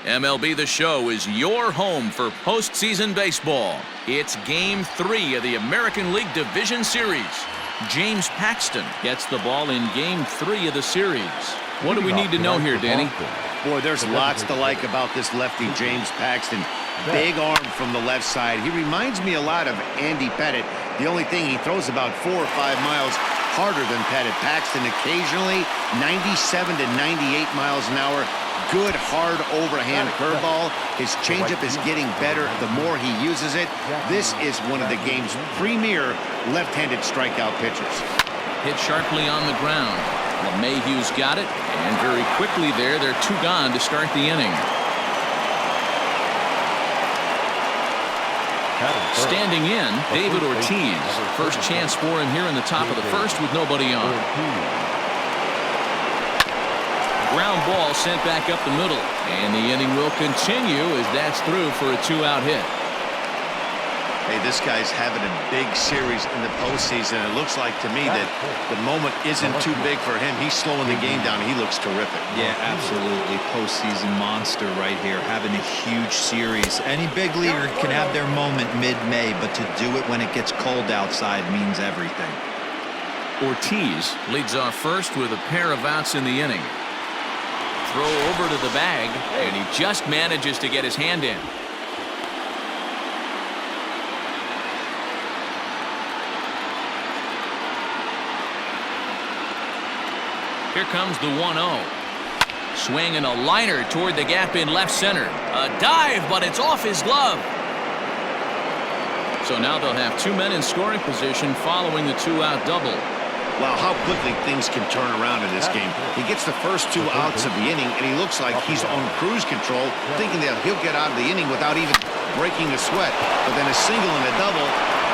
MLB The Show is your home for postseason baseball. It's Game 3 of the American League Division Series. James Paxton gets the ball in Game 3 of the series. What do we need to know here, Danny? Boy, there's lots to like about this lefty, James Paxton. Big arm from the left side. He reminds me a lot of Andy Pettit. The only thing, he throws about 4 or 5 miles harder than Pettit. Paxton occasionally 97 to 98 miles an hour. Good, hard overhand curveball. His changeup is getting better the more he uses it. This is one of the game's premier left-handed strikeout pitchers. Hit sharply on the ground. LeMahieu's got it, and very quickly they're 2 gone to start the inning. Standing in, David Ortiz. First chance for him here in the top of the first with nobody on. Ground ball sent back up the middle, and the inning will continue as that's through for a 2-out hit. Hey, this guy's having a big series in the postseason. It looks like to me that the moment isn't too big for him. He's slowing the game down. He looks terrific. Yeah, absolutely. Postseason monster right here, having a huge series. Any big leaguer can have their moment mid-May, but to do it when it gets cold outside means everything. Ortiz leads off first with a pair of outs in the inning. Throw over to the bag, and he just manages to get his hand in. Here comes the 1-0. Swing and a liner toward the gap in left center. A dive, but it's off his glove. So now they'll have 2 men in scoring position following the 2-out double. Wow, how quickly things can turn around in this game. He gets the first 2 outs of the inning, and he looks like he's on cruise control, thinking that he'll get out of the inning without even breaking a sweat. But then a single and a double.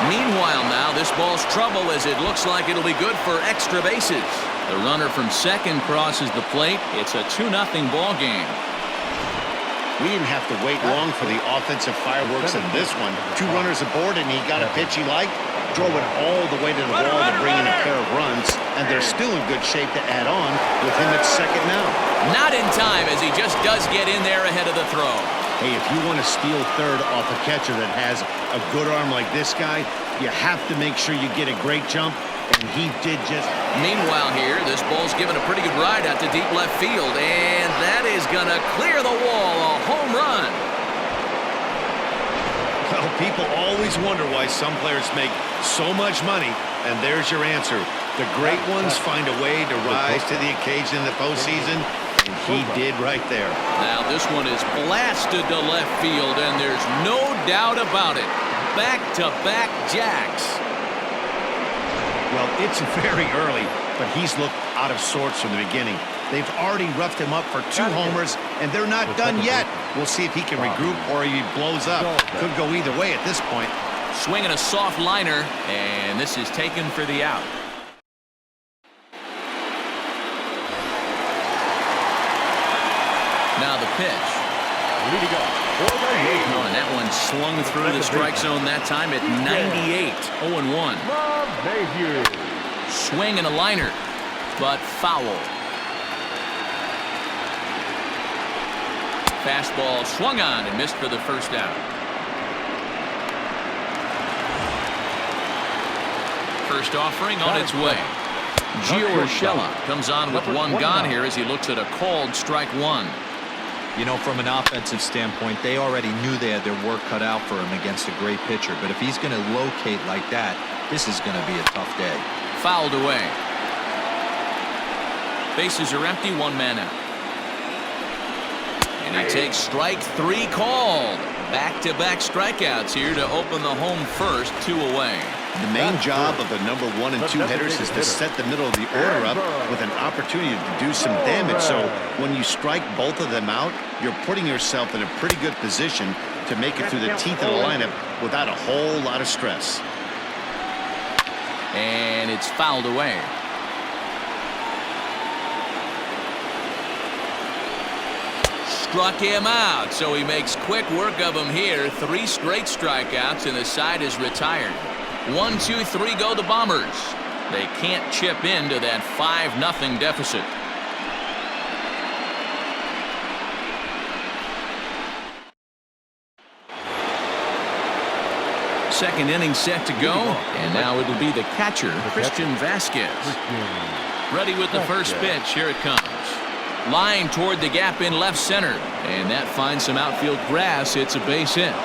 Meanwhile now, this ball's trouble as it looks like it'll be good for extra bases. The runner from second crosses the plate. It's a 2-0 ball game. We didn't have to wait long for the offensive fireworks in this one. 2 runners aboard, and he got a pitch he liked. Drove it all the way to the wall to bring in a pair of runs, and they're still in good shape to add on with him at second now. Not in time, as he just does get in there ahead of the throw. Hey, if you want to steal third off a catcher that has a good arm like this guy, you have to make sure you get a great jump, and he did just. Meanwhile here, this ball's given a pretty good ride out to deep left field, and that is going to clear the wall, a home run. Well, people always wonder why some players make so much money, and there's your answer. The great ones find a way to rise to the occasion in the postseason, and he did right there. Now this one is blasted to left field, and there's no doubt about it. Back-to-back jacks. Well, it's very early, but he's looked out of sorts from the beginning. They've already roughed him up for 2 homers, and they're not done yet. We'll see if he can regroup or he blows up. Could go either way at this point. Swinging a soft liner, and this is taken for the out. Now the pitch. Leading off for the Yankees. And that one slung through the strike zone that time at 98. 0-1. LeMahieu. Swing and a liner, but foul. Fastball swung on and missed for the first out. First offering on its way. Gio Urshela comes on with 1 gone here as he looks at a called strike 1. You know, from an offensive standpoint, they already knew they had their work cut out for him against a great pitcher. But if he's going to locate like that, this is going to be a tough day. Fouled away. Bases are empty, 1 man out. And he takes strike 3 called. Back-to-back strikeouts here to open the home first, 2 away. The main job of the number 1 and 2 hitters is to set the middle of the order up with an opportunity to do some damage. So when you strike both of them out, you're putting yourself in a pretty good position to make it through the teeth of the lineup without a whole lot of stress. And it's fouled away. Struck him out, so he makes quick work of him here. 3 straight strikeouts, and the side is retired. 1, 2, 3 go the Bombers. They can't chip into that 5-0 deficit. second inning set to go. And now it'll be the catcher, Christian Vasquez. Ready with the first pitch. Here it comes. Line toward the gap in left center. And that finds some outfield grass. It's a base hit.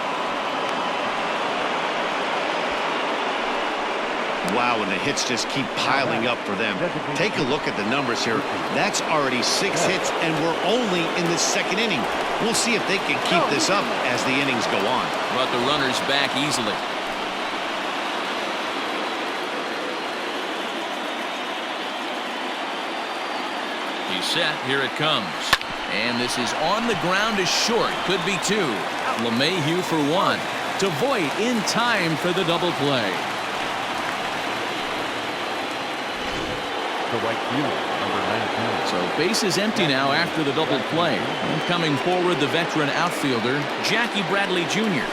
Wow, and the hits just keep piling up for them. Take a look at the numbers here. That's already 6 hits, and we're only in the second inning. We'll see if they can keep this up as the innings go on. But the runner's back easily. He's set. Here it comes. And this is on the ground is short. Could be 2. LeMahieu for 1. To Voit in time for the double play. The right fielder, number 19. So base is empty now after the double play. And coming forward, the veteran outfielder, Jackie Bradley Jr.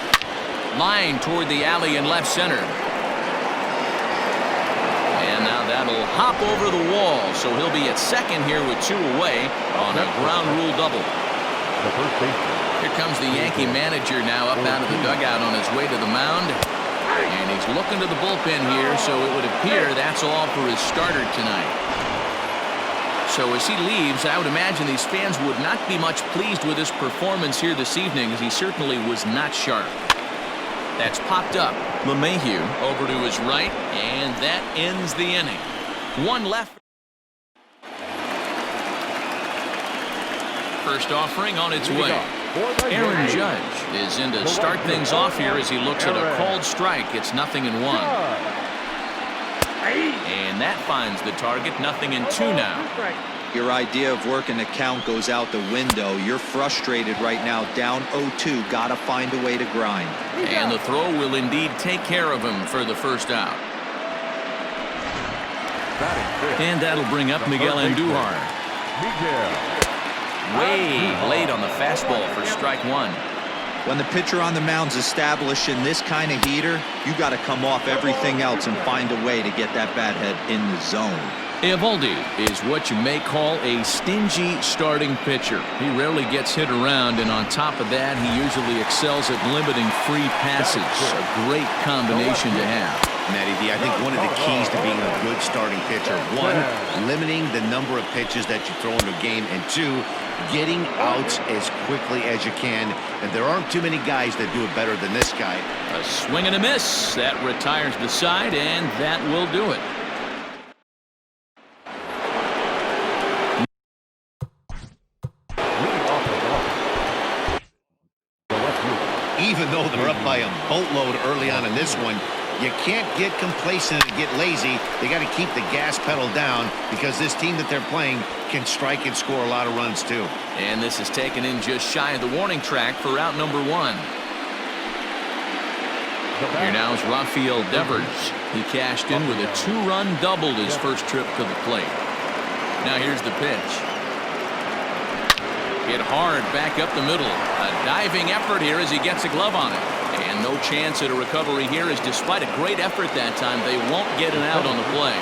Line toward the alley in left center. And now that'll hop over the wall. So he'll be at second here with 2 away on a ground rule double. The first baseman. Here comes the Yankee manager now up out of the dugout on his way to the mound. And he's looking to the bullpen here, so it would appear that's all for his starter tonight. So as he leaves, I would imagine these fans would not be much pleased with his performance here this evening, as he certainly was not sharp. That's popped up. LeMahieu over to his right, and that ends the inning. 1 left. First offering on its way. Aaron Judge is in to start things off here as he looks at a called strike. It's 0-1. And that finds the target. 0-2 now. Your idea of working the count goes out the window. You're frustrated right now, down 0-2. Gotta find a way to grind. And the throw will indeed take care of him for the first out. And that'll bring up Miguel Andujar. Way late on the fastball for strike 1. When the pitcher on the mound's establishing this kind of heater, you got to come off everything else and find a way to get that bat head in the zone. Eovaldi is what you may call a stingy starting pitcher. He rarely gets hit around, and on top of that, he usually excels at limiting free passes. A great combination to have. Matty D, I think one of the keys to being a good starting pitcher, 1, limiting the number of pitches that you throw into a game, and 2, getting outs as quickly as you can. And there aren't too many guys that do it better than this guy. A swing and a miss. That retires the side, and that will do it. Even though they're up by a boatload early on in this one, you can't get complacent and get lazy. They got to keep the gas pedal down, because this team that they're playing can strike and score a lot of runs too. And this is taken in just shy of the warning track for out number 1. Here now is Rafael Devers. He cashed in with a 2-run double his first trip to the plate. Now here's the pitch. Hit hard back up the middle. A diving effort here as he gets a glove on it. And no chance at a recovery here, as despite a great effort that time, they won't get an out on the play.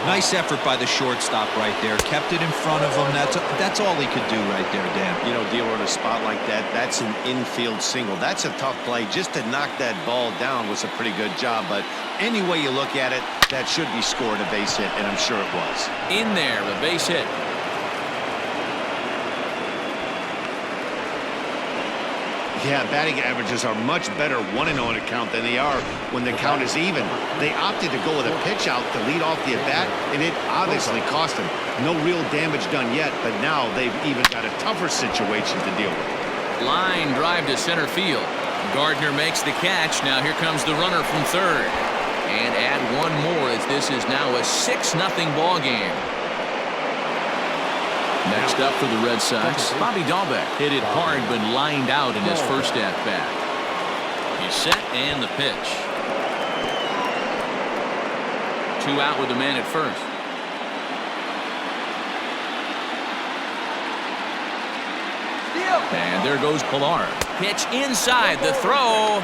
Nice effort by the shortstop right there. Kept it in front of him. That's all he could do right there, Dan. You know, dealer in a spot like that, that's an infield single. That's a tough play. Just to knock that ball down was a pretty good job. But any way you look at it, that should be scored a base hit, and I'm sure it was. In there, a base hit. Yeah, batting averages are much better 1-0 in a count than they are when the count is even. They opted to go with a pitch out to lead off the at-bat, and it obviously cost them. No real damage done yet, but now they've even got a tougher situation to deal with. Line drive to center field. Gardner makes the catch. Now here comes the runner from third. And add one more, as this is now a 6-0 ball game. Next up for the Red Sox, Bobby Dahlbeck hit it hard but lined out in his first at-bat. He's set, and the pitch. 2 out with the man at first. And there goes Pilar. Pitch inside, the throw.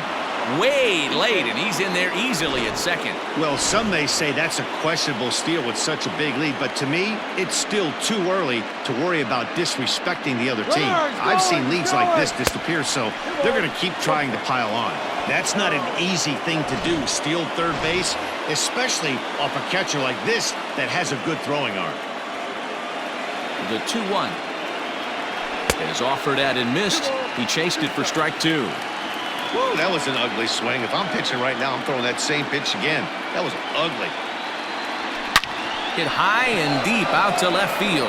way late, and he's in there easily at second. Well, some may say that's a questionable steal with such a big lead, but to me, it's still too early to worry about disrespecting the other team. I've seen leads like this disappear, so they're going to keep trying to pile on. That's not an easy thing to do, steal third base, especially off a catcher like this that has a good throwing arm. The 2-1 is offered at and missed. He chased it for strike 2. Whoa, that was an ugly swing. If I'm pitching right now, I'm throwing that same pitch again. That was ugly. Hit high and deep out to left field.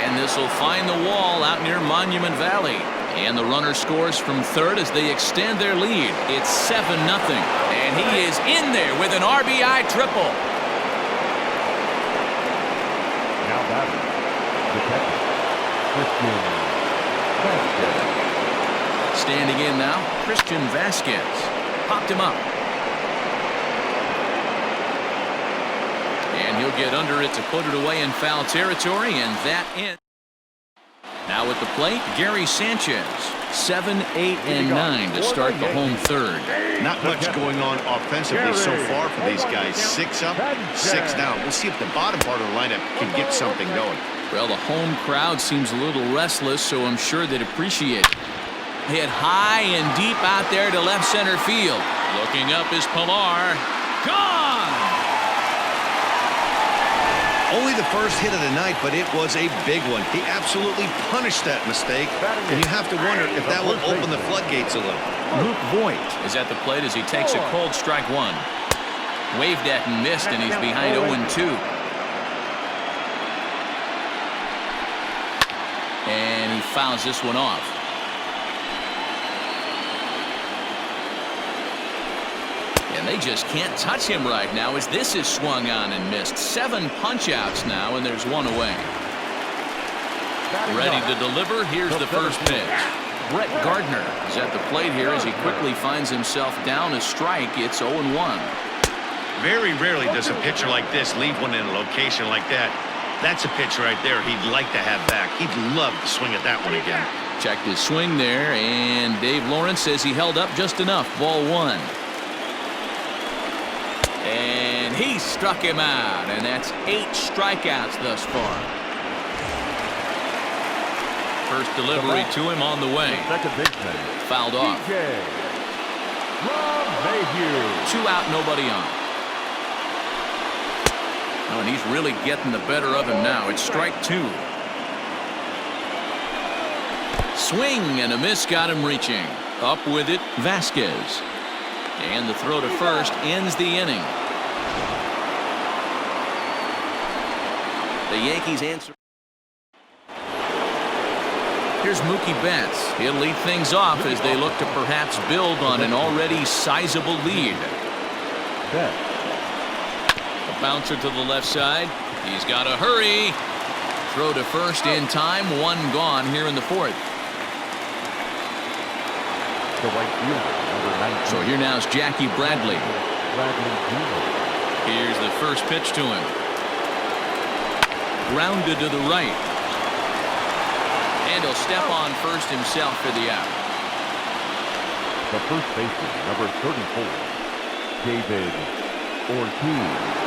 And this will find the wall out near Monument Valley. And the runner scores from third as they extend their lead. It's 7-0. And he is in there with an RBI triple. Now batting, the catcher, Christian Vasquez. Standing in now, Christian Vasquez. Popped him up. And he'll get under it to put it away in foul territory, and that ends. Now at the plate, Gary Sanchez. 7, 8, and 9 to start the home third. Not much going on offensively so far for these guys. 6 up, 6 down. We'll see if the bottom part of the lineup can get something going. Well, the home crowd seems a little restless, so I'm sure they'd appreciate it. Hit high and deep out there to left center field. Looking up is Pilar. Gone! Only the first hit of the night, but it was a big one. He absolutely punished that mistake, and you have to wonder if that will open the floodgates a little. Luke Voigt is at the plate as he takes a cold strike 1. Waved at and missed, and he's behind 0-2. And he fouls this one off. And they just can't touch him right now as this is swung on and missed. 7 punch-outs now, and there's 1 away. Ready to deliver. Here's the first pitch. Brett Gardner is at the plate here as he quickly finds himself down a strike. It's 0-1. Very rarely does a pitcher like this leave one in a location like that. That's a pitch right there he'd like to have back. He'd love to swing at that one again. Checked his swing there, and Dave Lawrence says he held up just enough. Ball 1. And he struck him out, and that's 8 strikeouts thus far. First delivery to him on the way. Second baseman. Fouled off. 2 out, nobody on. Oh, and he's really getting the better of him now. It's strike 2. Swing and a miss got him reaching. Up with it, Vasquez. And the throw to first ends the inning. The Yankees answer. Here's Mookie Betts. He'll lead things off as they look to perhaps build on an already sizable lead. A bouncer to the left side. He's got to hurry. Throw to first in time. 1 gone here in the 4th. The right fielder, number 19. So here now is Jackie Bradley. Here's the first pitch to him. Grounded to the right. And he'll step on first himself for the out. The first baseman, number 34, David Ortiz.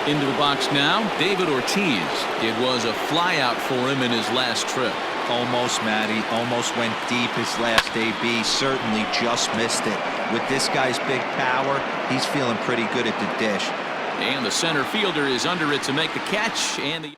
Into the box now, David Ortiz. It was a flyout for him in his last trip. Almost, Matty. Almost went deep his last AB. Certainly just missed it. With this guy's big power, he's feeling pretty good at the dish. And the center fielder is under it to make the catch. And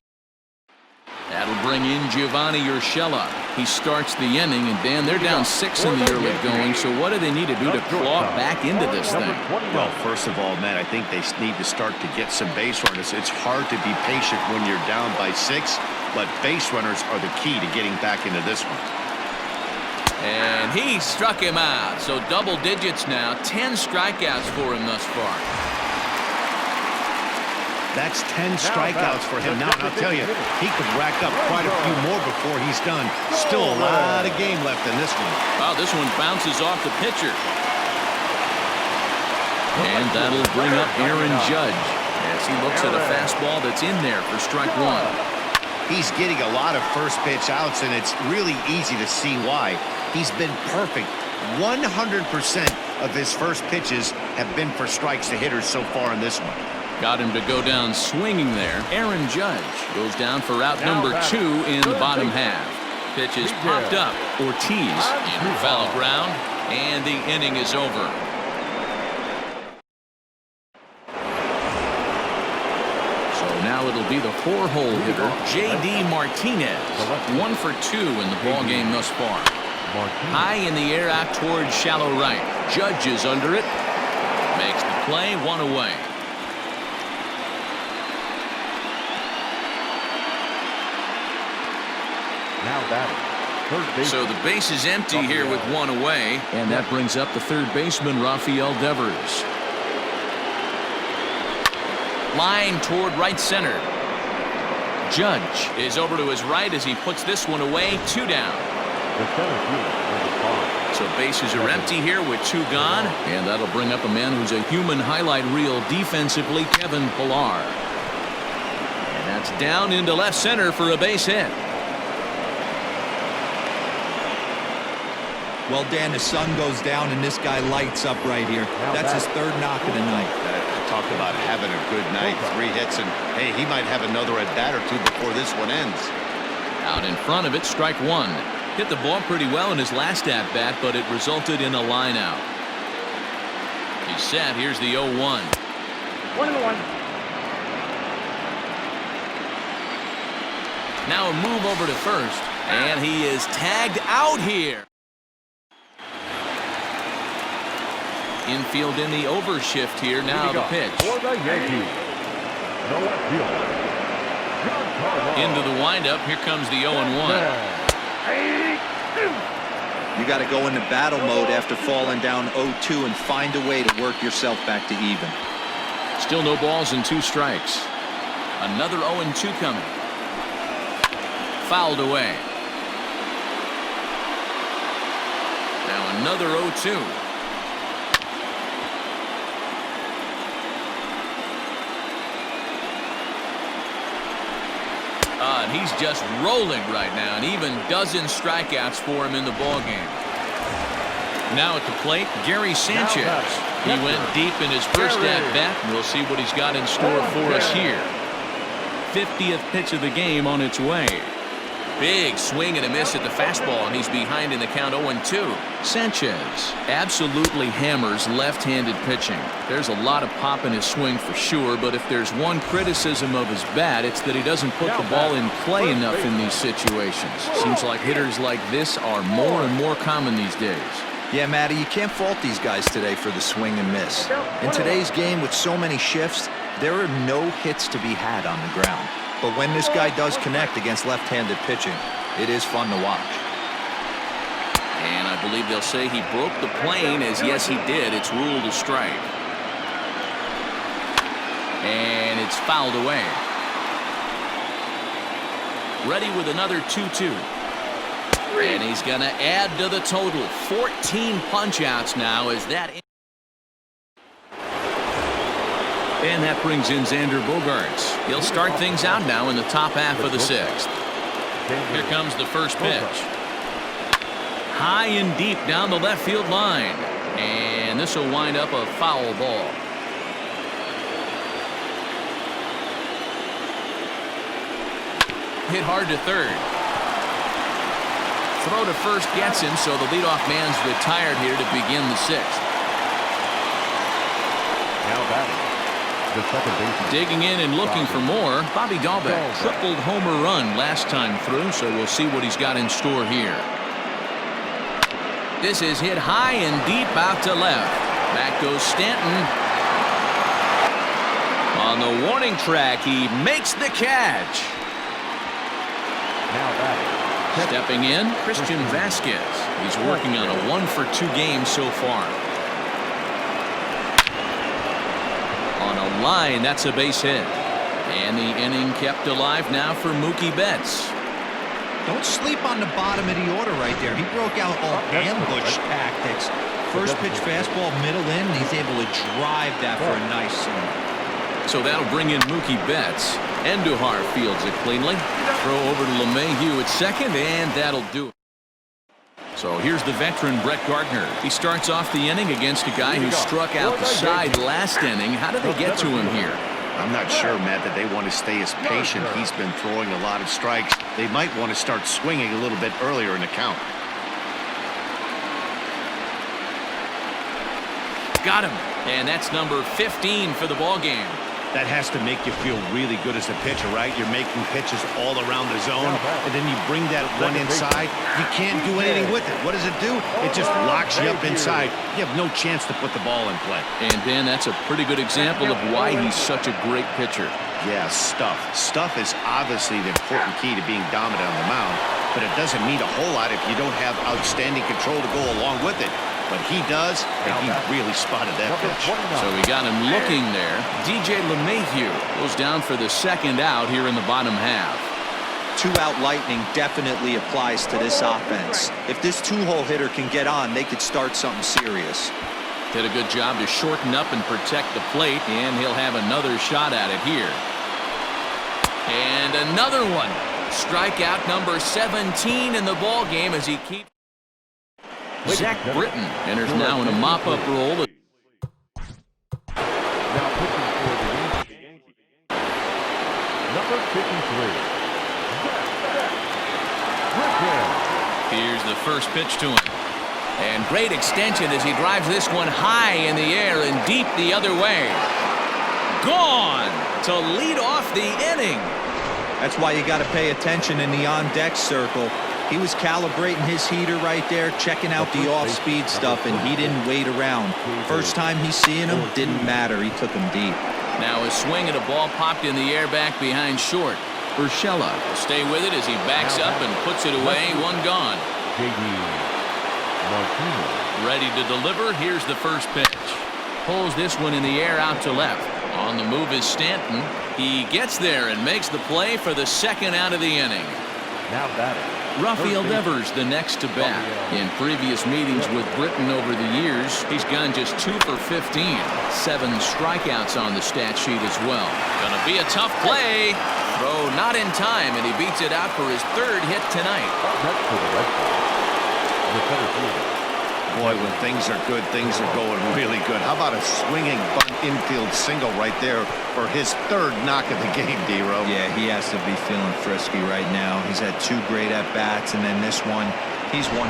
that'll bring in Giovanni Urshela. He starts the inning, and Dan, they're down 6 in the early going. So what do they need to do to claw back into this thing? Well, first of all, Matt, I think they need to start to get some base runners. It's hard to be patient when you're down by 6, but base runners are the key to getting back into this one. And he struck him out. So double digits now. 10 strikeouts for him thus far. That's 10 strikeouts for him. Now, I'll tell you, he could rack up quite a few more before he's done. Still a lot of game left in this one. Wow, this one bounces off the pitcher. And that'll bring up Aaron Judge as he looks at a fastball that's in there for strike 1. He's getting a lot of first pitch outs, and it's really easy to see why. He's been perfect 100% of his first pitches have been for strikes to hitters so far in this one. Got him to go down swinging there. Aaron Judge goes down for route number 2 in the bottom half. Pitch is popped up. Ortiz in foul ground, and the inning is over. So now it'll be the 4-hole hitter, J.D. Martinez. 1 for 2 in the ball game thus far. High in the air out towards shallow right. Judge is under it. Makes the play, 1 away. Now batting, third base. So the base is empty here with 1 away. And that brings up the third baseman, Rafael Devers. Line toward right center. Judge is over to his right as he puts this one away. 2 down. The center fielder, number 5. So bases are empty here with 2 gone. And that'll bring up a man who's a human highlight reel defensively, Kevin Pillar. And that's down into left center for a base hit. Well, Dan, the sun goes down and this guy lights up right here. That's his 3rd knock of the night. Talk about having a good night. 3 hits, and hey, he might have another at bat or 2 before this one ends. Out in front of it, strike 1. Hit the ball pretty well in his last at bat, but it resulted in a line out. He's set. Here's the 0-1. 1-1. Now a move over to first, and he is tagged out here. Infield in the overshift here. Now the pitch. For the Yankees, the left fielder, Into the windup. Here comes the 0-1. You got to go into battle mode after falling down 0-2 and find a way to work yourself back to even. Still no balls and 2 strikes. Another 0-2 coming. Fouled away. Now another 0-2. And he's just rolling right now, and even dozen strikeouts for him in the ball game. Now at the plate, Gary Sanchez. He went deep in his first at bat, and we'll see what he's got in store for us here. 50th pitch of the game on its way. Big swing and a miss at the fastball, and he's behind in the count 0-2. Sanchez absolutely hammers left-handed pitching. There's a lot of pop in his swing for sure, but if there's one criticism of his bat, it's that he doesn't put the ball in play enough in these situations. Seems like hitters like this are more and more common these days. Yeah, Matty, you can't fault these guys today for the swing and miss. In today's game with so many shifts, there are no hits to be had on the ground. But when this guy does connect against left-handed pitching, it is fun to watch. And I believe they'll say he broke the plane, as yes he did. It's ruled a strike. And it's fouled away. Ready with another 2-2. And he's going to add to the total. 14 punch-outs now as that. And that brings in Xander Bogaerts. He'll start things out now in the top half of the 6th. Here comes the first pitch. High and deep down the left field line. And this will wind up a foul ball. Hit hard to third. Throw to first gets him, so the leadoff man's retired here to begin the 6th. now batting, the second baseman. Digging in and looking for more. Bobby Dahlbeck tripled homer run last time through, so we'll see what he's got in store here. This is hit high and deep out to left. Back goes Stanton. On the warning track, he makes the catch. Now batting. Stepping in, Christian Vasquez. He's working on a 1-for-2 game so far. On a line, that's a base hit. And the inning kept alive now for Mookie Betts. Don't sleep on the bottom of the order right there. He broke out all ambush tactics. First pitch fastball, middle in, and he's able to drive that for a nice single. So that'll bring in Mookie Betts. Andujar fields it cleanly. Throw over to LeMahieu at second, and that'll do it. So here's the veteran Brett Gardner. He starts off the inning against a guy who struck out the side last inning. How did they get to him here? I'm not sure, Matt, that they want to stay as patient. He's been throwing a lot of strikes. They might want to start swinging a little bit earlier in the count. Got him. And that's number 15 for the ball game. That has to make you feel really good as a pitcher, right? You're making pitches all around the zone, and then you bring that one inside. You can't do anything with it. What does it do? It just locks you up inside. You have no chance to put the ball in play. And, Dan, that's a pretty good example of why he's such a great pitcher. Yeah, stuff. Stuff is obviously the important key to being dominant on the mound, but it doesn't mean a whole lot if you don't have outstanding control to go along with it. But he does, and he really spotted that pitch. So we got him looking there. DJ LeMahieu goes down for the second out here in the bottom half. Two-out lightning definitely applies to this offense. If this two-hole hitter can get on, they could start something serious. Did a good job to shorten up and protect the plate, and he'll have another shot at it here. And another one. Strikeout number 17 in the ball game as he keeps. Zach Britton enters now in a mop-up role. Now pitching for the Yankees. Number 53. Here's the first pitch to him. And great extension as he drives this one high in the air and deep the other way. Gone to lead off the inning. That's why you got to pay attention in the on-deck circle. He was calibrating his heater right there, checking out the off-speed stuff, and he didn't wait around. First time he's seeing him, didn't matter. He took him deep. Now a swing and a ball popped in the air back behind short. Urshela will stay with it as he backs up and puts it away. One gone. Ready to deliver. Here's the first pitch. Pulls this one in the air out to left. On the move is Stanton. He gets there and makes the play for the second out of the inning. Now batting. Rafael Devers the next to bat. In previous meetings with Britton over the years, he's gone just 2 for 15. 7 strikeouts on the stat sheet as well. Gonna be a tough play. Throw not in time, and he beats it out for his 3rd hit tonight. Boy, when things are good, things are going really good. How about a swinging bunt infield single right there for his 3rd knock of the game, D-Row? Yeah, he has to be feeling frisky right now. He's had 2 great at-bats, and then this one, he's 100%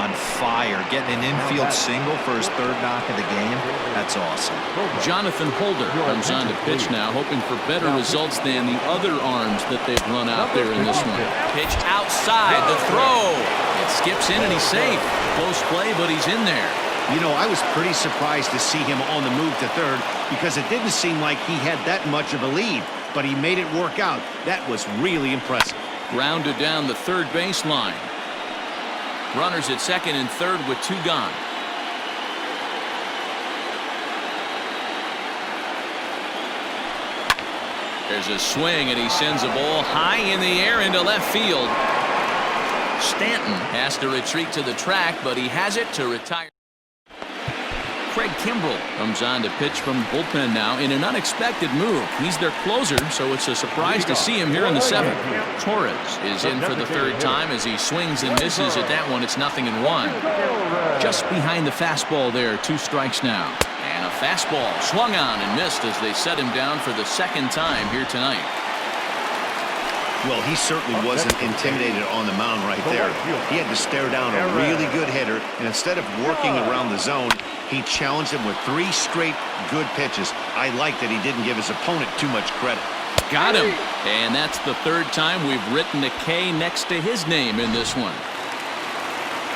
on fire. Getting an infield single for his 3rd knock of the game, that's awesome. Jonathan Holder comes on to pitch now, hoping for better results than the other arms that they've run out there in this one. Pitch outside, the throw. It skips in and he's safe. Close play, but he's in there. You know, I was pretty surprised to see him on the move to 3rd because it didn't seem like he had that much of a lead, but he made it work out. That was really impressive. Grounded down the 3rd baseline. Runners at 2nd and 3rd with 2 gone. There's a swing, and he sends a ball high in the air into left field. Stanton has to retreat to the track, but he has it to retire. Craig Kimbrell comes on to pitch from the bullpen now in an unexpected move. He's their closer, so it's a surprise to see him here in the 7th. Torres is in for the 3rd time as he swings and misses at that one. It's 0-1. Just behind the fastball there, 2 strikes now. And a fastball swung on and missed as they set him down for the 2nd time here tonight. Well, he certainly wasn't intimidated on the mound right there. He had to stare down a really good hitter, and instead of working around the zone, he challenged him with 3 straight good pitches. I like that he didn't give his opponent too much credit. Got him. And that's the 3rd time we've written a K next to his name in this one.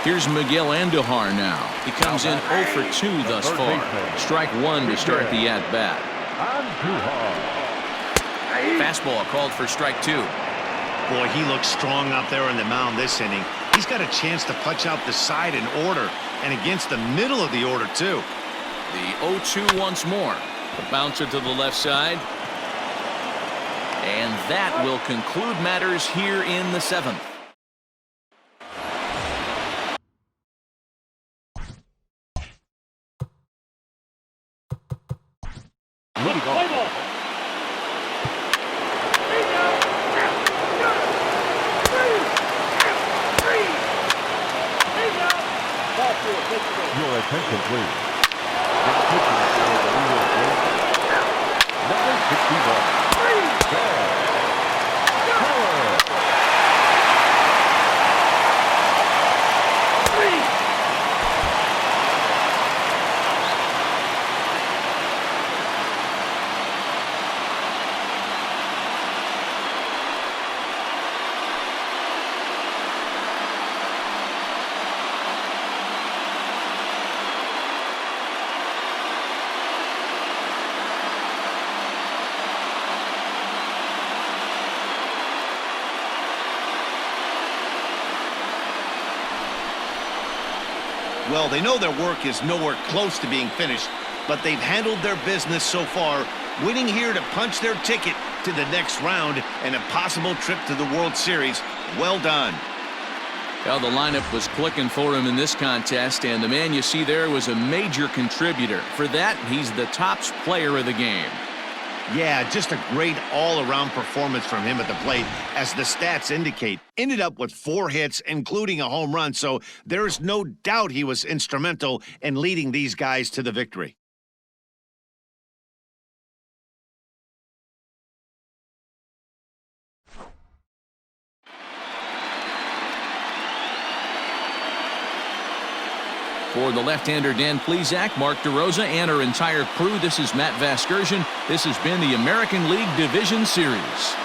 Here's Miguel Andujar now. He comes in 0 for 2 thus far. Strike 1 to start the at-bat. Fastball called for strike 2. Boy, he looks strong out there on the mound this inning. He's got a chance to punch out the side in order, and against the middle of the order, too. The 0-2 once more. The bouncer to the left side. And that will conclude matters here in the 7th. complete. Now pitching for the New York Yankees, number 61. Keller. Well, they know their work is nowhere close to being finished, but they've handled their business so far, winning here to punch their ticket to the next round and a possible trip to the World Series. Well done. Well, the lineup was clicking for him in this contest, and the man you see there was a major contributor. For that, he's the top player of the game. Yeah, just a great all-around performance from him at the plate, as the stats indicate. Ended up with 4 hits, including a home run, so there's no doubt he was instrumental in leading these guys to the victory. For the left-hander Dan Plesac, Mark DeRosa, and our entire crew, this is Matt Vasgersian. This has been the American League Division Series.